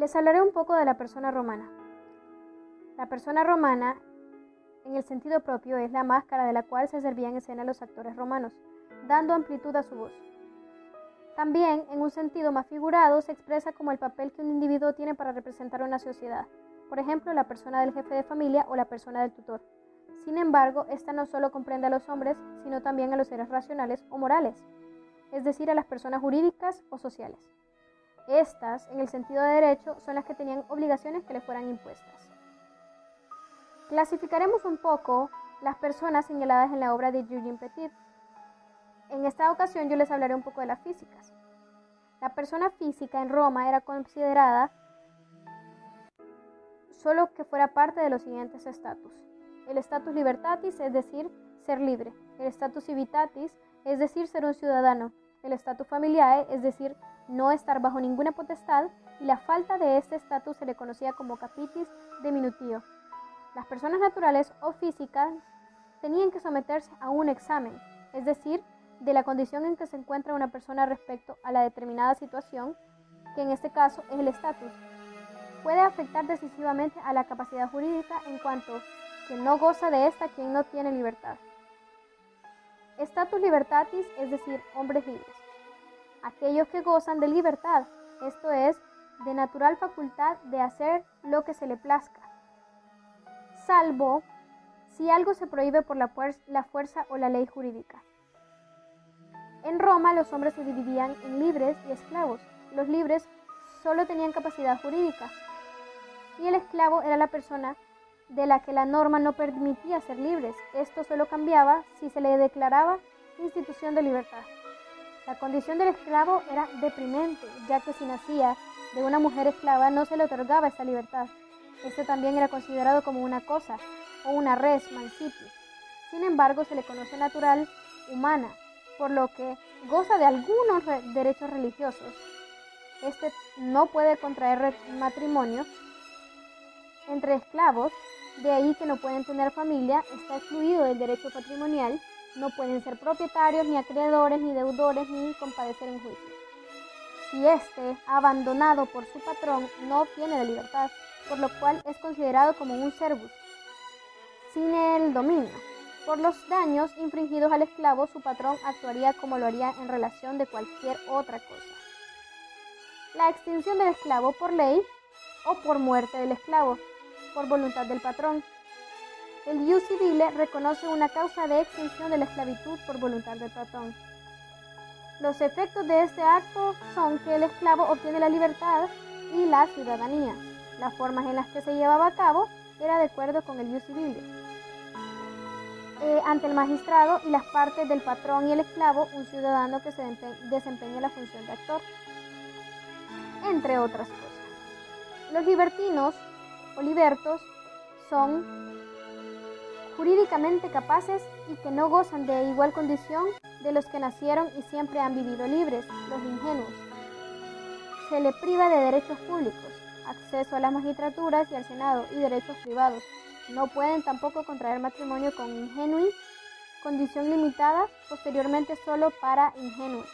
Les hablaré un poco de la persona romana. La persona romana, en el sentido propio, es la máscara de la cual se servían en escena los actores romanos, dando amplitud a su voz. También, en un sentido más figurado, se expresa como el papel que un individuo tiene para representar una sociedad, por ejemplo, la persona del jefe de familia o la persona del tutor. Sin embargo, esta no solo comprende a los hombres, sino también a los seres racionales o morales, es decir, a las personas jurídicas o sociales. Estas, en el sentido de derecho, son las que tenían obligaciones que les fueran impuestas. Clasificaremos un poco las personas señaladas en la obra de Eugène Petit. En esta ocasión yo les hablaré un poco de las físicas. La persona física en Roma era considerada solo que fuera parte de los siguientes estatus. El status libertatis, es decir, ser libre. El status civitatis, es decir, ser un ciudadano. El status familiae, es decir, no estar bajo ninguna potestad, y la falta de este estatus se le conocía como capitis diminutio. Las personas naturales o físicas tenían que someterse a un examen, es decir, de la condición en que se encuentra una persona respecto a la determinada situación, que en este caso es el estatus. Puede afectar decisivamente a la capacidad jurídica en cuanto que no goza de esta quien no tiene libertad. Status libertatis, es decir, hombres libres. Aquellos que gozan de libertad, esto es, de natural facultad de hacer lo que se le plazca, salvo si algo se prohíbe por la fuerza o la ley jurídica. En Roma los hombres se dividían en libres y esclavos. Los libres solo tenían capacidad jurídica y el esclavo era la persona de la que la norma no permitía ser libres. Esto solo cambiaba si se le declaraba institución de libertad. La condición del esclavo era deprimente, ya que si nacía de una mujer esclava no se le otorgaba esa libertad. Este también era considerado como una cosa o una res mancipi. Sin embargo, se le conoce natural humana, por lo que goza de algunos derechos religiosos. Este no puede contraer matrimonio entre esclavos, de ahí que no pueden tener familia, está excluido del derecho patrimonial, no pueden ser propietarios, ni acreedores, ni deudores, ni compadecer en juicio. Si éste, abandonado por su patrón, no obtiene la libertad, por lo cual es considerado como un servus, sin el dominio. Por los daños infringidos al esclavo, su patrón actuaría como lo haría en relación de cualquier otra cosa. La extinción del esclavo por ley o por muerte del esclavo, por voluntad del patrón. El ius civile reconoce una causa de extinción de la esclavitud por voluntad del patrón. Los efectos de este acto son que el esclavo obtiene la libertad y la ciudadanía. Las formas en las que se llevaba a cabo era de acuerdo con el ius civile. Ante el magistrado y las partes del patrón y el esclavo, un ciudadano que se desempeña la función de actor, entre otras cosas. Los libertinos o libertos son jurídicamente capaces y que no gozan de igual condición de los que nacieron y siempre han vivido libres, los ingenuos. Se le priva de derechos públicos, acceso a las magistraturas y al Senado, y derechos privados. No pueden tampoco contraer matrimonio con ingenui, condición limitada posteriormente solo para ingenuos.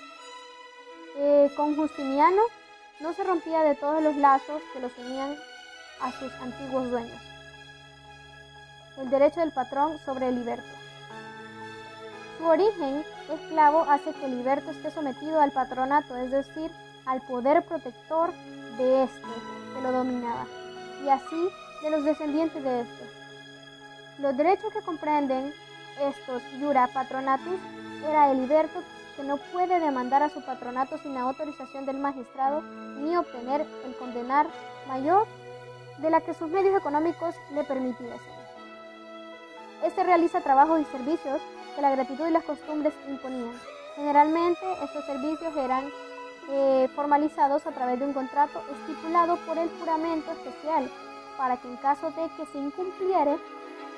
Con Justiniano no se rompía de todos los lazos que los unían a sus antiguos dueños. El derecho del patrón sobre el liberto. Su origen esclavo hace que el liberto esté sometido al patronato, es decir, al poder protector de este que lo dominaba, y así de los descendientes de este. Los derechos que comprenden estos iura patronatus era el liberto, que no puede demandar a su patronato sin la autorización del magistrado ni obtener el condenar mayor de la que sus medios económicos le permitiesen. Este realiza trabajos y servicios que la gratitud y las costumbres imponían. Generalmente estos servicios eran formalizados a través de un contrato estipulado por el juramento especial, para que en caso de que se incumpliere,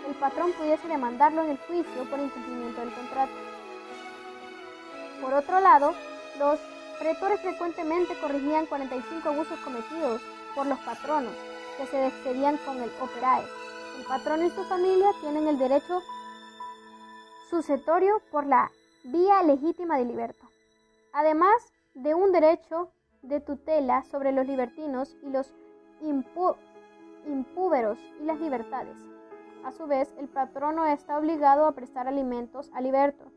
el patrón pudiese demandarlo en el juicio por incumplimiento del contrato. Por otro lado, los pretores frecuentemente corrigían 45 abusos cometidos por los patronos, que se excedían con el operae. El patrono y su familia tienen el derecho sucesorio por la vía legítima del liberto, además de un derecho de tutela sobre los libertinos y los impúberos y las libertades. A su vez, el patrono está obligado a prestar alimentos al liberto.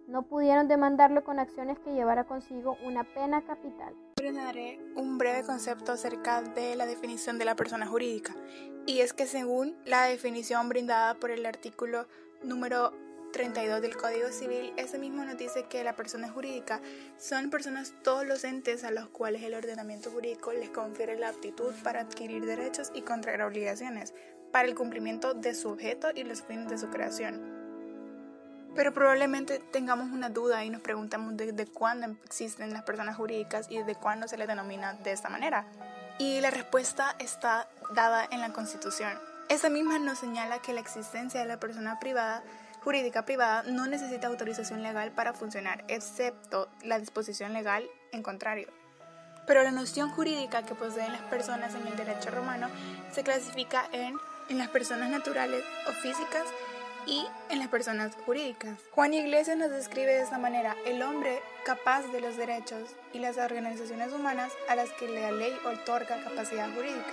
No pudieron demandarlo con acciones que llevara consigo una pena capital. Daré un breve concepto acerca de la definición de la persona jurídica, y es que según la definición brindada por el artículo número 32 del Código Civil, ese mismo nos dice que la persona jurídica son personas, todos los entes a los cuales el ordenamiento jurídico les confiere la aptitud para adquirir derechos y contraer obligaciones para el cumplimiento de su objeto y los fines de su creación. Pero probablemente tengamos una duda y nos preguntamos desde cuándo existen las personas jurídicas y desde cuándo se les denomina de esta manera. Y la respuesta está dada en la Constitución. Esa misma nos señala que la existencia de la persona jurídica privada no necesita autorización legal para funcionar, excepto la disposición legal en contrario. Pero la noción jurídica que poseen las personas en el derecho romano se clasifica en las personas naturales o físicas y en las personas jurídicas. Juan Iglesias nos describe de esta manera: el hombre capaz de los derechos y las organizaciones humanas a las que la ley otorga capacidad jurídica.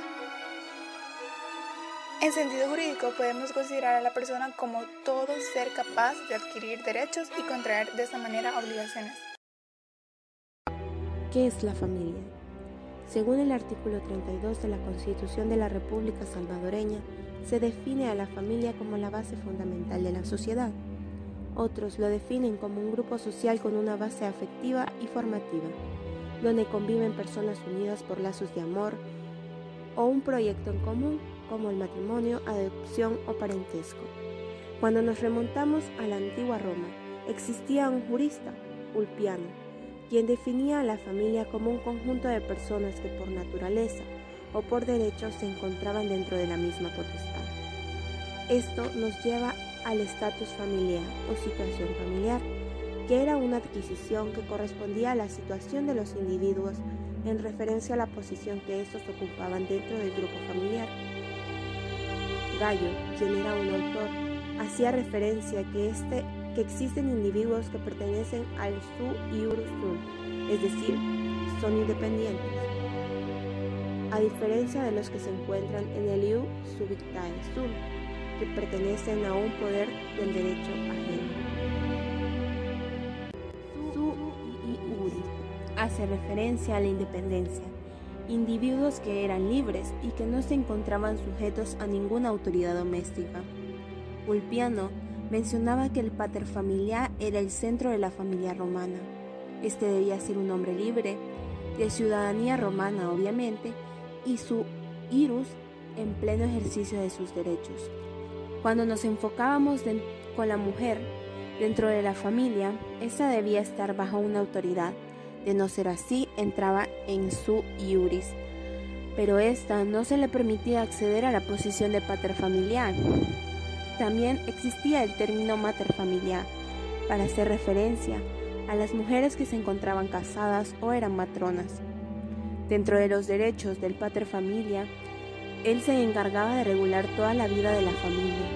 En sentido jurídico podemos considerar a la persona como todo ser capaz de adquirir derechos y contraer de esta manera obligaciones. ¿Qué es la familia? Según el artículo 32 de la Constitución de la República Salvadoreña, se define a la familia como la base fundamental de la sociedad. Otros lo definen como un grupo social con una base afectiva y formativa, donde conviven personas unidas por lazos de amor o un proyecto en común, como el matrimonio, adopción o parentesco. Cuando nos remontamos a la antigua Roma, existía un jurista, Ulpiano, quien definía a la familia como un conjunto de personas que por naturaleza o por derecho se encontraban dentro de la misma potestad. Esto nos lleva al estatus familiar o situación familiar, que era una adquisición que correspondía a la situación de los individuos en referencia a la posición que estos ocupaban dentro del grupo familiar. Gallo, quien era un autor, hacía referencia a que existen individuos que pertenecen al su iurus sum, es decir, son independientes, a diferencia de los que se encuentran en el ius subictae sum, que pertenecen a un poder del derecho ajeno. Su iuris hace referencia a la independencia, individuos que eran libres y que no se encontraban sujetos a ninguna autoridad doméstica. Ulpiano mencionaba que el paterfamiliar era el centro de la familia romana. Este debía ser un hombre libre, de ciudadanía romana obviamente, y su iurus en pleno ejercicio de sus derechos. Cuando nos enfocábamos con la mujer dentro de la familia, esta debía estar bajo una autoridad. De no ser así, entraba en su iuris, pero esta no se le permitía acceder a la posición de paterfamiliar. También existía el término materfamiliar para hacer referencia a las mujeres que se encontraban casadas o eran matronas. Dentro de los derechos del paterfamiliar, él se encargaba de regular toda la vida de la familia.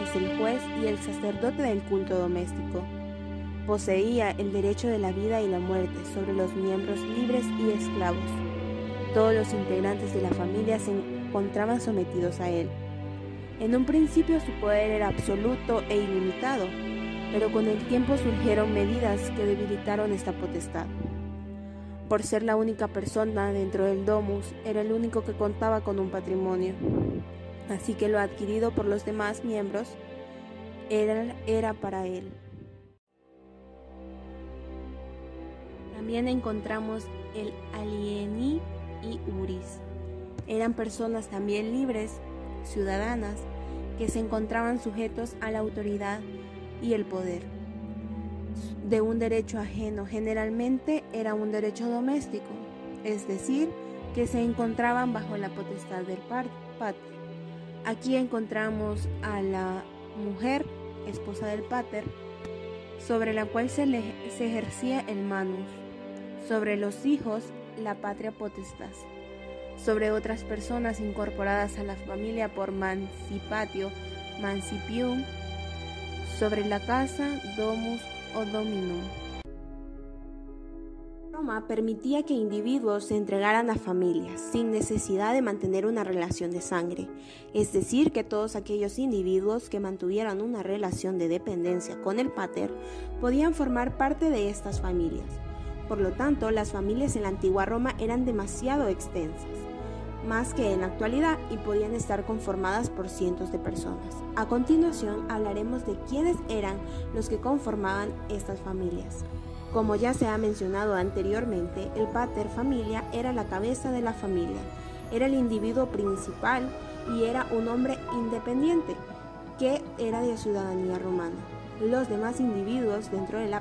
Es el juez y el sacerdote del culto doméstico. Poseía el derecho de la vida y la muerte sobre los miembros libres y esclavos. Todos los integrantes de la familia se encontraban sometidos a él. En un principio su poder era absoluto e ilimitado, pero con el tiempo surgieron medidas que debilitaron esta potestad. Por ser la única persona dentro del domus, era el único que contaba con un patrimonio. Así que lo adquirido por los demás miembros era para él. También encontramos el alieni iuris. Eran personas también libres, ciudadanas, que se encontraban sujetos a la autoridad y el poder de un derecho ajeno. Generalmente era un derecho doméstico, es decir, que se encontraban bajo la potestad del pater. Aquí encontramos a la mujer, esposa del pater, sobre la cual se ejercía el manus, sobre los hijos la patria potestas, sobre otras personas incorporadas a la familia por mancipatio, mancipium, sobre la casa, domus o dominum. Roma permitía que individuos se entregaran a familias sin necesidad de mantener una relación de sangre, es decir, que todos aquellos individuos que mantuvieran una relación de dependencia con el pater podían formar parte de estas familias. Por lo tanto, las familias en la antigua Roma eran demasiado extensas, más que en la actualidad, y podían estar conformadas por cientos de personas. A continuación hablaremos de quiénes eran los que conformaban estas familias. Como ya se ha mencionado anteriormente, el pater familia era la cabeza de la familia, era el individuo principal y era un hombre independiente que era de ciudadanía romana. Los demás individuos dentro de la